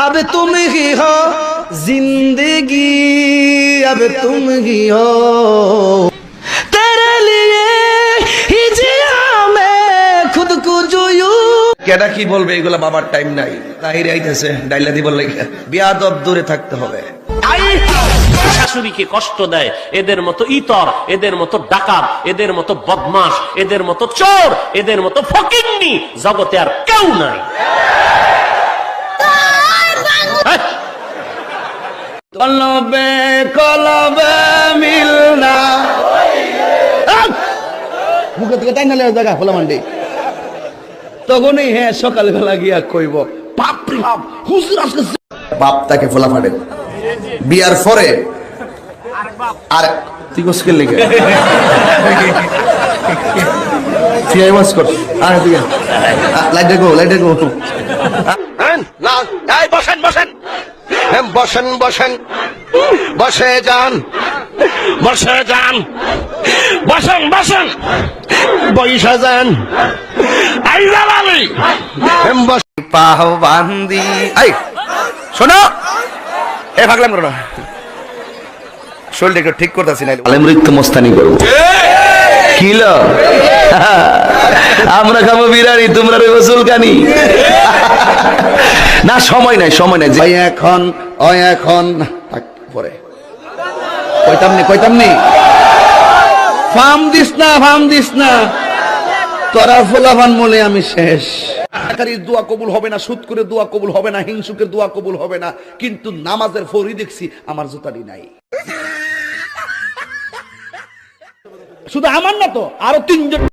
अब तुम ही हो जिंदगी, अब तुम ही हो, तेरे लिए ही जिया मैं खुद को जो यूं। কেডা কি বলবে এগুলা বাবার টাইম নাই, তাহিরে আইতেছে ডাইলা দিবল লাগে, বিয়াদব দূরে থাকতে হবে। শাশুড়িকে কষ্ট দেয়, এদের মতো ইতর, এদের মতো ডাকাত, এদের মতো বদমাশ, এদের মতো চোর, এদের মতো ফকিন্নি জগতে আর কেউ নাই। কলবে কলবে মিলনা, মুখে থেকে টাইনা লেগে জায়গা খোলা মান্ডি। তখনই হ্যাঁ সকালবেলা গিয়া কইব বাপরে বাপ হুজুর আজকে বাপ তাকে ফোলা ফাটে বিয়ার পরে আর তুই মুশকিল লিখে তুই আইওয়াজ কর আর তুই লাইটে গো না এই বসেন বসেন বসেন বসেন বসে যান বসে যান বসেন বসেন বইসা যান আইজালালি পাহ বান্দি। এই শোনো, এ ভাগলাম করো না, শরীরটা একটু ঠিক করতেছি না, আলেমৃত্য মস্তানি করবো। কিলো আমরা খাবো বিরিয়ানি, তোমরা রইব চুলকানি। না সময় নাই, সময় নাই। এখন এখন পরে কইতাম নি ফার্ম দিস না তোরা ফুলাফান বলে আমি শেষ। দোয়া কবুল হবে না, সুদ করে দোয়া কবুল হবে না, হিংসুকের দোয়া কবুল হবে না, কিন্তু নামাজের ফরি দেখছি আমার জুতাটি নাই। শুধু আমার না তো আরো 3 জন